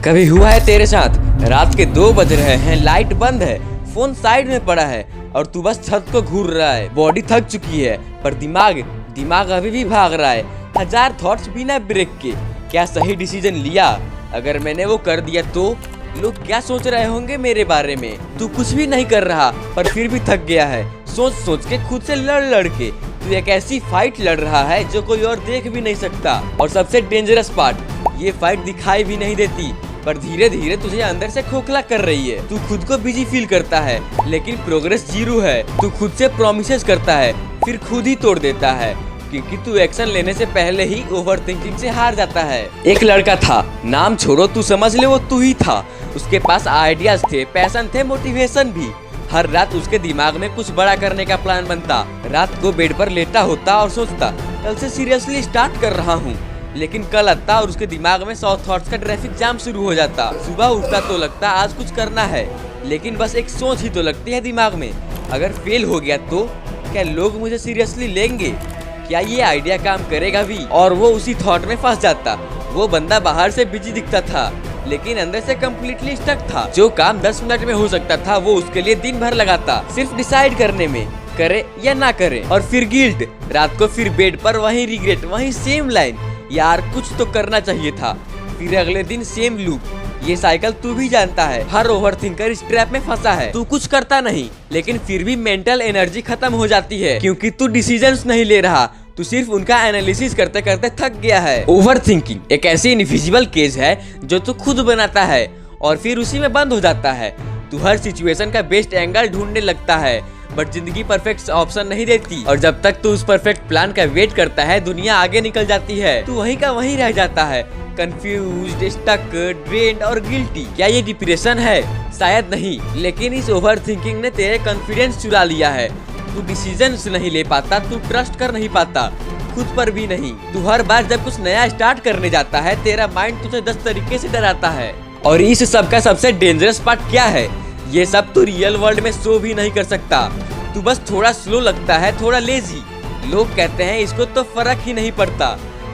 कभी हुआ है तेरे साथ, रात के 2 बज रहे हैं, लाइट बंद है, फोन साइड में पड़ा है और तू बस छत को घूर रहा है। बॉडी थक चुकी है पर दिमाग अभी भी भाग रहा है। 1000 थॉट्स बिना ब्रेक के। क्या सही डिसीजन लिया? अगर मैंने वो कर दिया तो लोग क्या सोच रहे होंगे मेरे बारे में? तू कुछ भी नहीं कर रहा पर फिर भी थक गया है। सोच के खुद से लड़ के तू एक ऐसी फाइट लड़ रहा है जो कोई और देख भी नहीं सकता। और सबसे डेंजरस पार्ट, ये फाइट दिखाई भी नहीं देती पर धीरे धीरे तुझे अंदर से खोखला कर रही है। तू खुद को बिजी फील करता है लेकिन प्रोग्रेस 0 है। तू खुद से प्रॉमिसेस करता है फिर खुद ही तोड़ देता है क्योंकि तू एक्शन लेने से पहले ही ओवरथिंकिंग से हार जाता है। एक लड़का था, नाम छोड़ो, तू समझ ले वो तू ही था। उसके पास आइडियाज थे, पैशन थे, मोटिवेशन भी। हर रात उसके दिमाग में कुछ बड़ा करने का प्लान बनता। रात को बेड पर लेटा होता और सोचता कल से सीरियसली स्टार्ट कर रहा हूँ। लेकिन कल आता और उसके दिमाग में 100 थॉट्स का ट्रैफिक जाम शुरू हो जाता। सुबह उठता तो लगता आज कुछ करना है, लेकिन बस एक सोच ही तो लगती है दिमाग में, अगर फेल हो गया तो क्या लोग मुझे सीरियसली लेंगे? क्या ये आइडिया काम करेगा भी? और वो उसी थॉट में फंस जाता। वो बंदा बाहर से बिजी दिखता था लेकिन अंदर से कम्प्लीटली स्टक था। जो काम 10 मिनट में हो सकता था वो उसके लिए दिन भर लगाता, सिर्फ डिसाइड करने में, करे या ना करे। और फिर गिल्ट, रात को फिर बेड पर वही रिग्रेट, वही सेम लाइन, यार कुछ तो करना चाहिए था। फिर अगले दिन सेम लूप। ये साइकिल तू भी जानता है। हर ओवरथिंकर इस ट्रैप में फंसा है। तू कुछ करता नहीं लेकिन फिर भी मेंटल एनर्जी खत्म हो जाती है क्योंकि तू डिसीजंस नहीं ले रहा, तू सिर्फ उनका एनालिसिस करते करते थक गया है। ओवरथिंकिंग एक ऐसी इनविजिबल केज है जो तू खुद बनाता है और फिर उसी में बंद हो जाता है। तू हर सिचुएशन का बेस्ट एंगल ढूंढने लगता है बट जिंदगी परफेक्ट ऑप्शन नहीं देती। और जब तक तू उस परफेक्ट प्लान का वेट करता है दुनिया आगे निकल जाती है। तू वहीं का वहीं रह जाता है, कंफ्यूज्ड, स्टक, ड्रेन्ड और गिल्टी। क्या ये डिप्रेशन है? शायद नहीं, लेकिन इस ओवरथिंकिंग ने तेरे कॉन्फिडेंस चुरा लिया है। तू डिसीजंस नहीं ले पाता, तू ट्रस्ट कर नहीं पाता, खुद पर भी नहीं। तू हर बार जब कुछ नया स्टार्ट करने जाता है तेरा माइंड तुझे 10 तरीके से डराता है। और इस सब का सबसे डेंजरस पार्ट क्या है? ये सब तू रियल वर्ल्ड में शो भी नहीं कर सकता। तू बस थोड़ा स्लो लगता है, थोड़ा लेजी। लोग कहते हैं इसको तो फर्क ही नहीं पड़ता,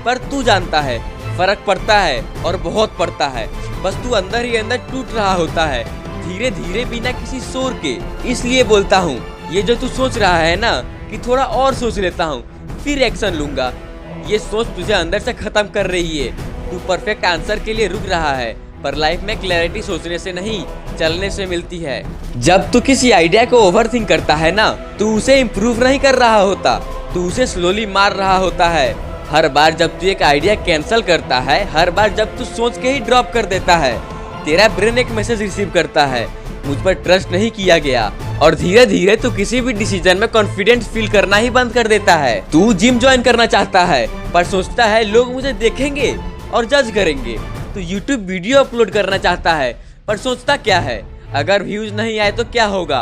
पर तू जानता है फर्क पड़ता है और बहुत पड़ता है। बस तू अंदर ही अंदर टूट रहा होता है धीरे धीरे बिना किसी शोर के। इसलिए बोलता हूँ ये जो तू सोच रहा है ना कि थोड़ा और सोच लेता हूँ फिर एक्शन लूंगा, ये सोच तुझे अंदर से खत्म कर रही है। तू परफेक्ट आंसर के लिए रुक रहा है पर लाइफ में क्लैरिटी सोचने से नहीं चलने से मिलती है। जब तू किसी आइडिया को ओवरथिंक करता है ना, तू उसे इम्प्रूव नहीं कर रहा होता, तू उसे स्लोली मार रहा होता है। हर बार जब तू एक आइडिया कैंसिल करता है, हर बार जब तू सोच के ही ड्रॉप कर देता है, तेरा ब्रेन एक मैसेज रिसीव करता है, मुझ पर ट्रस्ट नहीं किया गया। और धीरे धीरे तू किसी भी डिसीजन में कॉन्फिडेंस फील करना ही बंद कर देता है। तू जिम ज्वाइन करना चाहता है पर सोचता है लोग मुझे देखेंगे और जज करेंगे। तू यूट्यूब वीडियो अपलोड करना चाहता है पर सोचता क्या है, अगर व्यूज नहीं आए तो क्या होगा।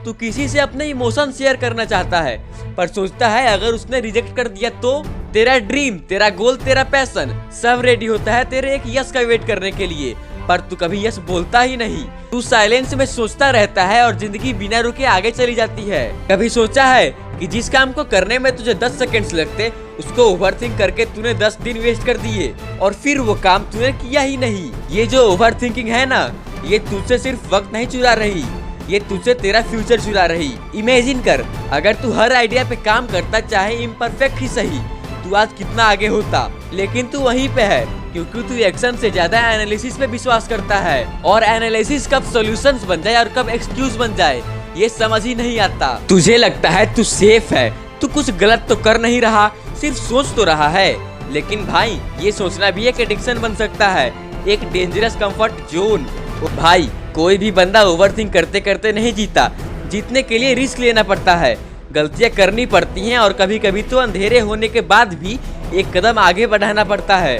तू किसी से अपने इमोशन शेयर करना चाहता है पर सोचता है अगर उसने रिजेक्ट कर दिया तो। तेरा ड्रीम, तेरा गोल, तेरा पैशन सब रेडी होता है तेरे एक यस का वेट करने के लिए, पर तू कभी यस बोलता ही नहीं। तू साइलेंस में सोचता रहता है और जिंदगी बिना रुके आगे चली जाती है। कभी सोचा है कि जिस काम को करने में तुझे 10 सेकंड्स लगते उसको ओवरथिंक करके तूने 10 दिन वेस्ट कर दिए और फिर वो काम तूने किया ही नहीं। ये जो ओवरथिंकिंग है ना, ये तुझसे सिर्फ वक्त नहीं चुरा रही, ये तुझसे तेरा फ्यूचर चुरा रही। इमेजिन कर अगर तू हर आइडिया पे काम करता, चाहे इम्परफेक्ट ही सही, तू आज कितना आगे होता। लेकिन तू वहीं पे है क्योंकि तू एक्शन से ज्यादा एनालिसिस पे विश्वास करता है। और एनालिसिस कब सॉल्यूशंस बन जाए और कब एक्सक्यूज बन जाए ये समझ ही नहीं आता। तुझे लगता है तू सेफ है, तू कुछ गलत तो कर नहीं रहा, सिर्फ सोच तो रहा है। लेकिन भाई ये सोचना भी एक एडिक्शन बन सकता है, एक डेंजरस कंफर्ट जोन। भाई कोई भी बंदा ओवरथिंक करते करते नहीं जीता, जीतने के लिए रिस्क लेना पड़ता है, गलतियां करनी पड़ती हैं और कभी कभी तो अंधेरे होने के बाद भी एक कदम आगे बढ़ाना पड़ता है।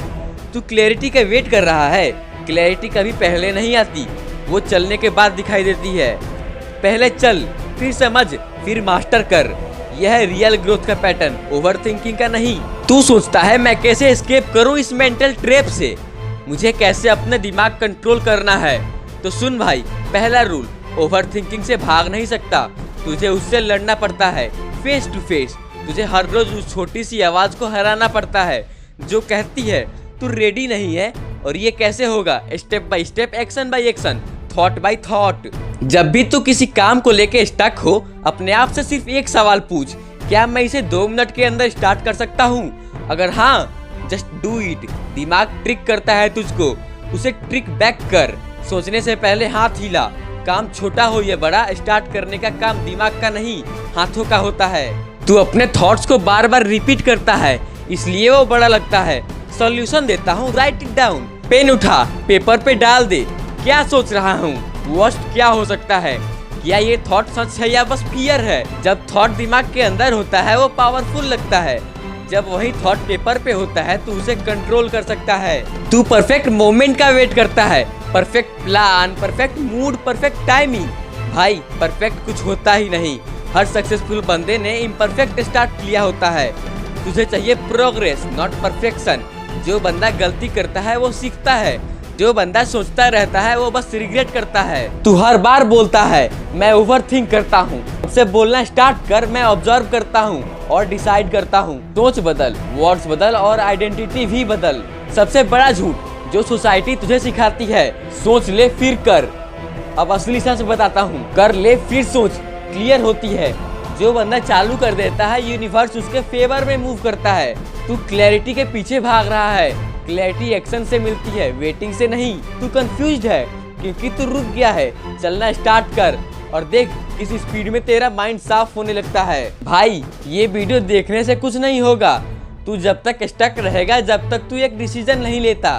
तू क्लैरिटी का वेट कर रहा है, क्लैरिटी कभी पहले नहीं आती, वो चलने के बाद दिखाई देती है। पहले चल, फिर समझ, फिर मास्टर कर। यह है रियल ग्रोथ का पैटर्न, ओवरथिंकिंग का नहीं। तू सोचता है मैं कैसे एस्केप करूं इस मेंटल ट्रैप से, मुझे कैसे अपने दिमाग कंट्रोल करना है। तो सुन भाई, पहला रूल, ओवरथिंकिंग से भाग नहीं सकता, तुझे उससे लड़ना पड़ता है फेस टू फेस। तुझे हर रोज उस छोटी सी आवाज को हराना पड़ता है जो कहती है तू रेडी नहीं है और ये कैसे होगा? Step by step, action by action, thought bye thought. जब भी तू किसी काम को लेके स्टक हो, अपने आप से सिर्फ एक सवाल पूछ, क्या मैं इसे 2 मिनट के अंदर स्टार्ट कर सकता हूँ? अगर हाँ, जस्ट डू इट। दिमाग ट्रिक करता है तुझको, उसे ट्रिक बैक कर। सोचने से पहले हाथ हिला। काम छोटा हो या बड़ा, स्टार्ट करने का काम दिमाग का नहीं, हाथों का होता है। तू अपने थॉट्स को बार बार रिपीट करता है, इसलिए वो बड़ा लगता है। सॉल्यूशन देता हूँ, राइट इट डाउन। पेन उठा, पेपर पे डाल दे। क्या सोच रहा हूँ? वर्स्ट क्या हो सकता है? क्या ये थॉट सच है या बस फियर है? जब थॉट दिमाग के अंदर होता है वो पावरफुल लगता है। जब वही थॉट पेपर पे होता है तो उसे कंट्रोल कर सकता है। तू परफेक्ट मोमेंट का वेट करता है, perfect plan, perfect mood, perfect timing. भाई, परफेक्ट कुछ होता ही नहीं। हर सक्सेसफुल बंदे ने इम्परफेक्ट स्टार्ट किया होता है। तुझे चाहिए प्रोग्रेस, नॉट परफेक्शन। जो बंदा गलती करता है वो सीखता है, जो बंदा सोचता रहता है वो बस रिग्रेट करता है। तू हर बार बोलता है मैं ओवरथिंक करता हूँ। उससे बोलना स्टार्ट कर, मैं ऑब्जर्व करता हूँ और डिसाइड करता हूँ। सोच बदल, वर्ड्स बदल और आइडेंटिटी भी बदल। सबसे बड़ा झूठ जो सोसाइटी तुझे सिखाती है, सोच ले फिर कर। अब असली सच बताता हूँ, कर ले फिर सोच, क्लियर होती है। जो बंदा चालू कर देता है, यूनिवर्स उसके फेवर में मूव करता है। तू क्लैरिटी के पीछे भाग रहा है। क्लैरिटी एक्शन से मिलती है, वेटिंग से नहीं। तू कंफ्यूज्ड है क्योंकि तू रुक गया है। चलना स्टार्ट कर और देख किस स्पीड में तेरा माइंड साफ होने लगता है। भाई, ये वीडियो देखने से कुछ नहीं होगा। तू जब तक स्टक रहेगा, जब तक तू एक डिसीजन नहीं लेता।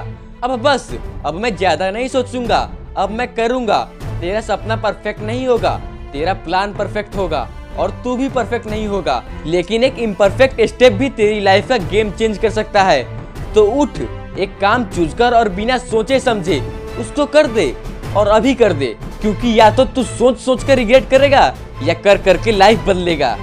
अब मैं ज्यादा नहीं सोचूंगा, अब मैं करूंगा। तेरा सपना परफेक्ट नहीं होगा, तेरा प्लान परफेक्ट होगा और तू भी परफेक्ट नहीं होगा, लेकिन एक इम्परफेक्ट स्टेप भी तेरी लाइफ का गेम चेंज कर सकता है। तो उठ, एक काम चूज कर और बिना सोचे समझे उसको कर दे, और अभी कर दे। क्योंकि या तो तू सोच सोच कर रिग्रेट करेगा या कर करके लाइफ बदलेगा।